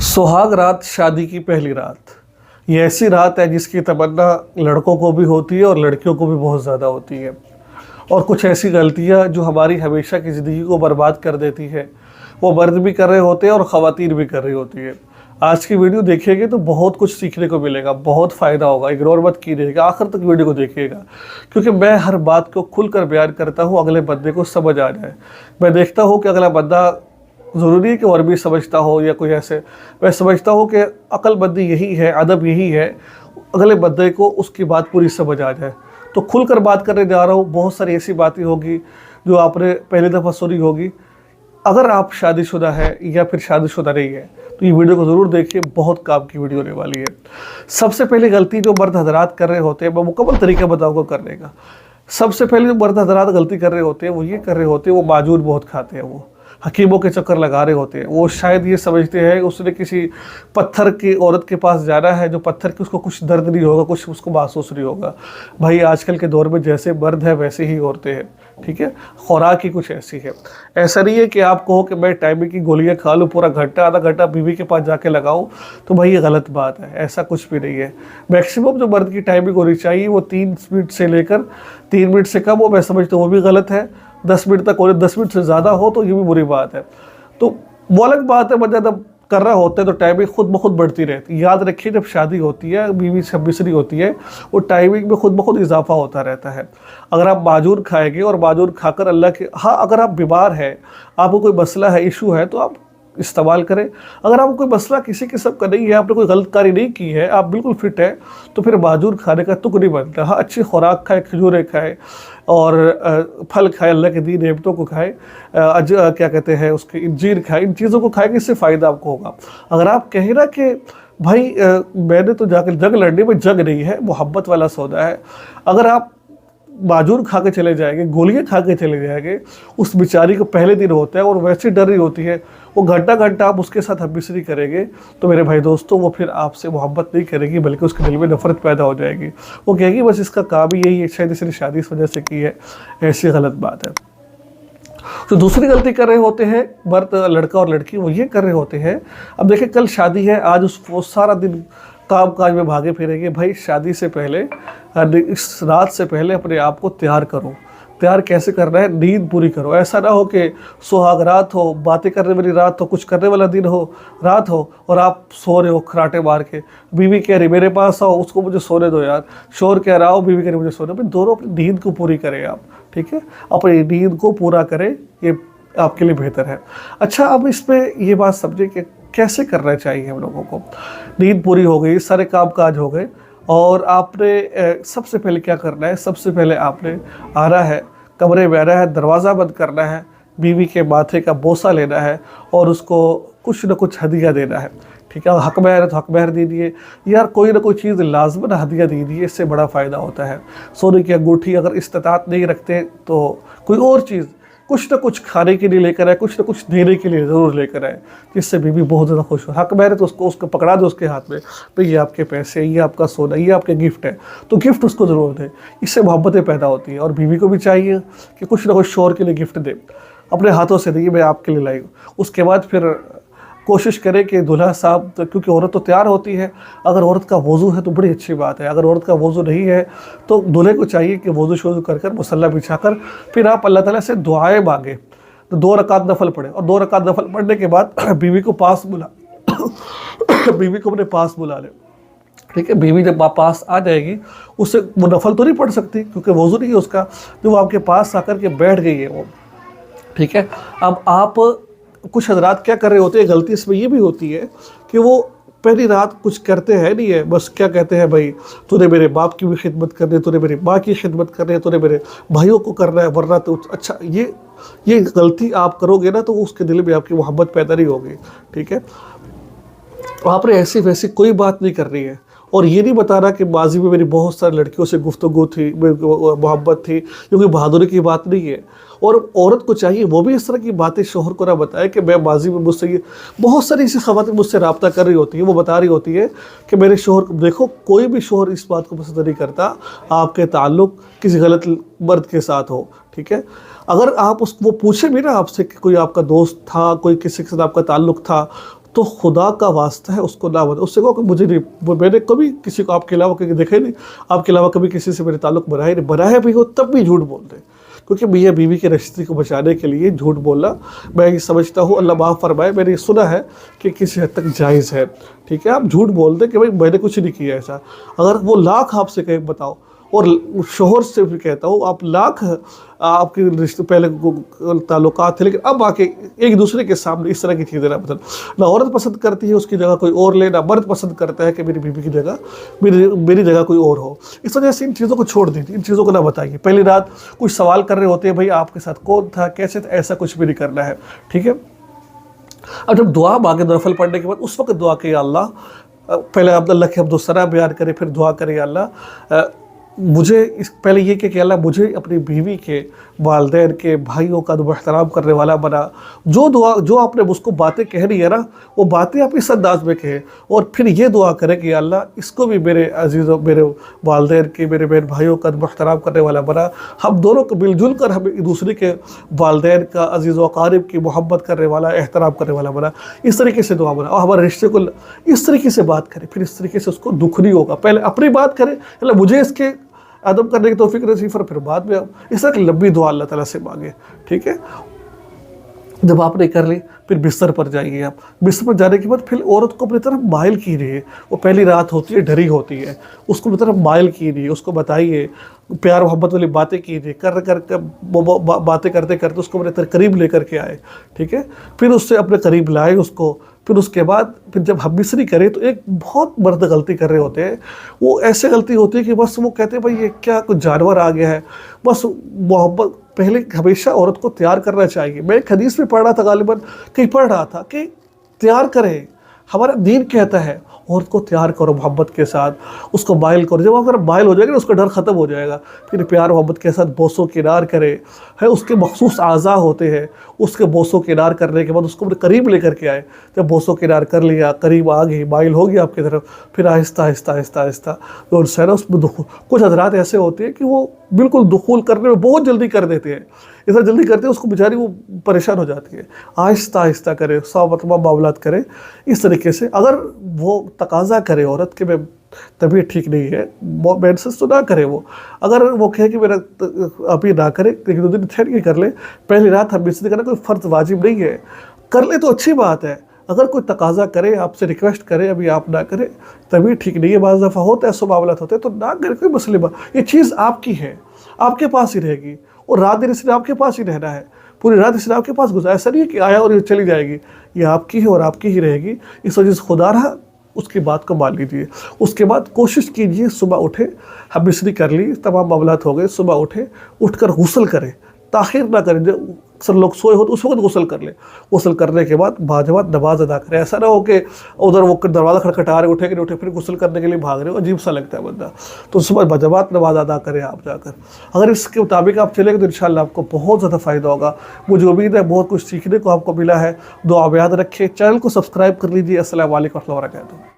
सुहाग रात शादी की पहली रात। ये ऐसी रात है जिसकी तमन्ना लड़कों को भी होती है और लड़कियों को भी बहुत ज़्यादा होती है। और कुछ ऐसी गलतियां जो हमारी हमेशा की ज़िंदगी को बर्बाद कर देती है, वो मर्द भी कर रहे होते हैं और ख़वातीन भी कर रही होती है। आज की वीडियो देखिएगा तो बहुत कुछ सीखने को मिलेगा, बहुत फ़ायदा होगा। इग्नोर मत कीजिएगा, आखिर तक वीडियो को देखिएगा, क्योंकि मैं हर बात को खुलकर बयान करता हूँ, अगले बंदे को समझ आ जाए। मैं देखता हूँ कि अगला बंदा ज़रूरी है कि और भी समझता हो या कोई ऐसे, मैं समझता हूँ कि अक्लमंदी यही है, अदब यही है, अगले बंदे को उसकी बात पूरी समझ आ जाए। तो खुलकर बात करने जा रहा हूँ। बहुत सारी ऐसी बातें होगी जो आपने पहली दफ़ा सुनी होगी। अगर आप शादीशुदा है या फिर शादीशुदा नहीं है तो ये वीडियो को ज़रूर देखिए, बहुत काम की वीडियो होने वाली है। सबसे पहली गलती जो मर्द हजरात कर रहे होते हैं, मैं मुकम्मल तरीका बताऊँगा करने का। सबसे पहले जो मर्द हजरात गलती कर रहे होते हैं वो ये कर रहे होते हैं, वो माजून बहुत खाते हैं, वो हकीमों के चक्कर लगा रहे होते हैं। वो शायद ये समझते हैं उसने किसी पत्थर की औरत के पास जाना है, जो पत्थर की उसको कुछ दर्द नहीं होगा, कुछ उसको महसूस नहीं होगा। भाई आजकल के दौर में जैसे मर्द है वैसे ही औरतें हैं, ठीक है। खुराक ही कुछ ऐसी है। ऐसा नहीं है कि आप कहो कि मैं टाइमिंग की गोलियां खा लूँ, पूरा घंटा आधा घंटा बीवी के पास जाके लगाऊँ, तो भाई ये गलत बात है। ऐसा कुछ भी नहीं है। मैक्सिमम जो मर्द की टाइमिंग होनी चाहिए वो 3 मिनट से लेकर 3 मिनट से कम हो, मैं समझता हूँ वो भी गलत है। 10 मिनट तक और 10 मिनट से ज़्यादा हो तो ये भी बुरी बात है। तो वो अलग बात है, बस ज़्यादा कर रहा होता है तो टाइमिंग खुद ब खुद बढ़ती रहती है। याद रखिए, जब शादी होती है, बीवी छब्बीसरी होती है, वो टाइमिंग में खुद ब खुद इजाफा होता रहता है। अगर आप माजूर खाएंगे और माजूर खाकर अल्लाह के, हाँ अगर आप बीमार है, आपको कोई मसला है, इशू है, तो आप इस्तेमाल करें। अगर आपको कोई मसला किसी किस्म का नहीं है, आपने कोई गलतकारी नहीं की है, आप बिल्कुल फिट है, तो फिर माजूर खाने का तुक नहीं बनता। हाँ अच्छी खुराक खाए, खजूरें खाए और फल खाए, अल्लाह के दी नेमतों को खाए, क्या कहते हैं उसके इंजीर खाए, इन चीज़ों को खाएंगे, इससे फ़ायदा आपको होगा। अगर आप कहें ना कि भाई मैंने तो जाकर जंग लड़ने में जंग नहीं है, मोहब्बत वाला सौदा है, अगर आप माजूर खा के चले जाएंगे, गोलियां खा के चले जाएंगे, उस बेचारी को पहले दिन होता है और वैसे डर रही होती है, वो घंटा घंटा आप उसके साथ हमबिस्तरी करेंगे, तो मेरे भाई दोस्तों वो फिर आपसे मोहब्बत नहीं करेगी, बल्कि उसके दिल में नफरत पैदा हो जाएगी। वो कहेगी बस इसका काम ही यही है, शायद इसने शादी इस वजह से की है। ऐसी गलत बात है। तो दूसरी गलती कर रहे होते हैं मर्द, लड़का और लड़की, वो ये कर रहे होते हैं, अब देखिए कल शादी है, आज वो सारा दिन काम काज में भागे फिरेंगे। भाई शादी से पहले, इस रात से पहले अपने आप को तैयार करो। तैयार कैसे करना है? नींद पूरी करो। ऐसा ना हो कि सुहाग रात हो, बातें करने वाली रात हो, कुछ करने वाला दिन हो, रात हो, और आप सो रहे हो खराटे मार के। बीवी कह रही मेरे पास आओ, उसको मुझे सोने दो यार। शोर कह रहा हो, बीवी कह रही मुझे सोने दो। दोनों अपनी नींद को पूरी करें आप, ठीक है। अपनी नींद को पूरा करें, ये आपके लिए बेहतर है। अच्छा, अब इस पर ये बात समझे कि कैसे करना चाहिए हम लोगों को। नींद पूरी हो गई, सारे काम काज हो गए, और आपने सबसे पहले क्या करना है? सबसे पहले आपने आना है, कमरे में आना है, दरवाज़ा बंद करना है, बीवी के माथे का बोसा लेना है और उसको कुछ न कुछ हदिया देना है, ठीक है। हक महर है तो हक महर दे दिए यार, कोई ना कोई चीज़ लाजमन हदिया दे दिए, इससे बड़ा फ़ायदा होता है। सोने की अंगूठी, अगर इस्तात नहीं रखते तो कोई और चीज़, कुछ ना कुछ खाने के लिए लेकर आए, कुछ ना कुछ देने के लिए ज़रूर लेकर आए, जिससे बीवी बहुत ज़्यादा खुश हो। हक महर है तो उसको पकड़ा दो उसके हाथ में, भाई ये आपके पैसे, ये आपका सोना, ये आपके गिफ्ट है, तो गिफ्ट उसको ज़रूर दें। इससे मोहब्बतें पैदा होती हैं। और बीवी को भी चाहिए कि कुछ ना कुछ शौहर के लिए गिफ्ट दे, अपने हाथों से दी, मैं आपके लिए लाई हूँ। उसके बाद फिर कोशिश करें कि दूल्हा साहब, क्योंकि औरत तो तैयार होती है, अगर औरत का वज़ू है तो बड़ी अच्छी बात है। अगर औरत का वज़ू नहीं है तो दूल्हे को चाहिए कि वज़ू शोज़ू कर मुसल्ला बिछाकर फिर आप अल्लाह ताला से दुआएं मांगे, तो 2 रकात नफल पढ़े, और 2 रकात नफल पढ़ने के बाद बीवी को पास बुला बीवी को अपने पास बुला ले, ठीक है। बीवी जब पास आ जाएगी, उससे वो नफल तो नहीं पढ़ सकती क्योंकि वज़ू नहीं है उसका, जो वो आपके पास आकर के बैठ गई है वो, ठीक है। अब आप कुछ हजरात क्या कर रहे होते हैं, गलती इसमें ये भी होती है कि वो पहली रात कुछ करते हैं नहीं है, बस क्या कहते हैं, भाई तूने मेरे बाप की भी खिदमत करनी है, तूने मेरी माँ की खिदमत करनी है, तूने मेरे भाइयों को करना है, वरना तो अच्छा। ये गलती आप करोगे ना तो उसके दिल में आपकी मोहब्बत पैदा नहीं होगी, ठीक है। आपने ऐसी वैसी कोई बात नहीं करनी है। और ये नहीं बताना कि माजी में मेरी बहुत सारी लड़कियों से गुफ्तगू थी, मोहब्बत थी, क्योंकि बहादुरी की बात नहीं है। और औरत को चाहिए वो भी इस तरह की बातें शोहर को ना बताए कि मैं माजी में मुझसे ये, बहुत सारी ऐसी ख़वातीन मुझसे रब्ता कर रही होती है, वो बता रही होती है कि मेरे शोहर, देखो कोई भी शोहर इस बात को पसंद नहीं करता आपके ताल्लुक़ किसी गलत मर्द के साथ हो, ठीक है। अगर आप वो पूछे भी ना आपसे कि कोई आपका दोस्त था, कोई किसी के साथ आपका ताल्लुक़ था, تو خدا کا واسطہ ہے اس کو نہ بتاؤ. اس سے کہو کہ مجھے نہیں، میں نے کبھی کسی کو آپ کے علاوہ دیکھا ہی نہیں، آپ کے علاوہ کبھی کسی سے میرے تعلق بنائے نہیں، بنایا بھی ہو تب بھی جھوٹ بول دیں. کیونکہ میاں بیوی کے رشتے کو بچانے کے لیے جھوٹ بولنا میں یہ سمجھتا ہوں، اللہ معاف فرمائے، میں نے یہ سنا ہے کہ کسی حد تک جائز ہے. ٹھیک ہے، آپ جھوٹ بول دیں کہ بھائی میں نے کچھ نہیں کیا ایسا. اگر وہ لاکھ آپ سے کہیں بتاؤ، اور شوہر سے بھی کہتا ہوں، آپ لاکھ آپ کے رشتے پہلے تعلقات تھے، لیکن اب آ کے ایک دوسرے کے سامنے اس طرح کی چیزیں نہ بتاؤ. نہ عورت پسند کرتی ہے اس کی جگہ کوئی اور لے، نہ مرد پسند کرتا ہے کہ میری بیوی کی جگہ میری جگہ کوئی اور ہو. اس وجہ سے ان چیزوں کو چھوڑ دیجیے، ان چیزوں کو نہ بتائیے. پہلی رات کچھ سوال کر رہے ہوتے ہیں، بھائی آپ کے ساتھ کون تھا، کیسے تھا، ایسا کچھ بھی نہیں کرنا ہے. ٹھیک ہے. اب جب دعا مانگے نفل پڑھنے کے بعد، اس وقت دعا کہ یا اللہ، پہلے عبداللہ کے حمد و ثنا بیان کرے، پھر دعا کرے یا اللہ مجھے پہلے یہ کہ اللہ مجھے اپنی بیوی کے، والدین کے، بھائیوں کا ادب و احترام کرنے والا بنا. جو آپ نے مجھ کو باتیں کہنی ہے نا، وہ باتیں آپ اس انداز میں کہیں. اور پھر یہ دعا کریں کہ یا اللہ اس کو بھی میرے عزیزوں، میرے والدین کے، میرے بہن بھائیوں کا ادب و احترام کرنے والا بنا. ہم دونوں کو مل جل کر ہم ایک دوسرے کے والدین کا، عزیز و اقارب کی محبت کرنے والا، احترام کرنے والا بنا. اس طریقے سے دعا بنا، اور ہمارے رشتے کو اس طریقے سے بات کریں. پھر اس طریقے سے اس کو دکھ نہیں ہوگا. پہلے اپنی بات کریں، اللہ مجھے اس کے ادب کرنے کی توفیق نصیب فرمائے، پھر بعد میں اس طرح کی لمبی دعا اللہ تعالیٰ سے مانگے. ٹھیک ہے. جب آپ نے کر لی، پھر بستر پر جائیے. آپ بستر پر جانے کے بعد پھر عورت کو اپنی طرف مائل کیجیے. وہ پہلی رات ہوتی ہے، ڈری ہوتی ہے، اس کو اپنی طرف مائل کیجیے، اس کو بتائیے، پیار محبت والی باتیں کیجیے. باتیں کرتے کرتے اس کو اپنے قریب لے کر کے آئے. ٹھیک ہے. پھر اس سے اپنے قریب لائے اس کو. پھر اس کے بعد پھر جب ہم مصری کریں تو ایک بہت مرد غلطی کر رہے ہوتے ہیں. وہ ایسے غلطی ہوتی ہے کہ بس وہ کہتے ہیں بھائی یہ کیا کوئی جانور آ گیا ہے. بس محبت پہلے ہمیشہ عورت کو تیار کرنا چاہیے. میں ایک حدیث میں پڑھ رہا تھا، غالباً کہیں پڑھ رہا تھا کہ تیار کریں. ہمارا دین کہتا ہے عورت کو تیار کرو محبت کے ساتھ، اس کو مائل کرو. جب اگر مائل ہو جائے گا اس کا ڈر ختم ہو جائے گا. پھر پیار محبت کے ساتھ بوسو کنار کرے. اس کے مخصوص اعضاء ہوتے ہیں، اس کے بوسو کنار کرنے کے بعد اس کو اپنے قریب لے کر کے آئے. جب بوسو کنار کر لیا، قریب آ گئی، مائل ہو گیا آپ کی طرف، پھر آہستہ آہستہ آہستہ آہستہ اور سینا اس میں دخول. کچھ حضرات ایسے ہوتے ہیں کہ وہ بالکل دخول کرنے میں بہت جلدی کر دیتے ہیں. اتنا جلدی کرتے ہیں اس کو بیچاری وہ پریشان ہو جاتی ہے. آہستہ آہستہ کرے، 100 مرتبہ معاملات کرے. اس طریقے سے اگر وہ تقاضا کرے عورت کہ میں طبیعت ٹھیک نہیں ہے، مینسس تو نہ کرے. وہ اگر وہ کہے کہ میرا ابھی نہ کرے، لیکن 2 دن ٹھہر کے کر لے. پہلی رات ہم مصری کرنا کوئی فرض واجب نہیں ہے، کر لے تو اچھی بات ہے. اگر کوئی تقاضا کرے، آپ سے ریکویسٹ کرے ابھی آپ نہ کرے، طبیعت ٹھیک نہیں ہے، بعض دفعہ ہوتا ہے، ایسے معاملات ہوتے ہیں، تو نہ کرے، کوئی مسئلہ. یہ چیز آپ کی ہے، آپ کے پاس ہی رہے گی، اور رات دن اس نے آپ کے پاس ہی رہنا ہے. پوری رات اس نے آپ کے پاس گزارا. ایسا نہیں ہے کہ آیا اور یہ چلی جائے گی. یہ آپ کی ہے اور آپ کی ہی رہے گی. اس وجہ سے خدا رہا اس کی بات کو مان لیجیے. اس کے بعد کوشش کیجیے صبح اٹھے، ہم مصری کر لی، تمام معاملات ہو گئے، صبح اٹھے، اٹھ کر غسل کرے، تاخیر نہ کریں. جب اکثر لوگ سوئے ہو تو اس وقت غسل کر لیں. غسل کرنے کے بعد باجماعت نماز ادا کریں. ایسا نہ ہو کہ ادھر وہ دروازہ کھٹکھٹا رہے، اٹھے کہ نہیں اٹھے، پھر غسل کرنے کے لیے بھاگ رہے ہو، عجیب سا لگتا ہے بندہ. تو صبح باجماعت نماز ادا کریں آپ جا کر. اگر اس کے مطابق آپ چلیں گے تو انشاءاللہ آپ کو بہت زیادہ فائدہ ہوگا. مجھے امید ہے بہت کچھ سیکھنے کو آپ کو ملا ہے. دعا میں یاد رکھیں. چینل کو سبسکرائب کر لیجیے. السلام علیکم و رحمۃ اللہ وبرکاتہ.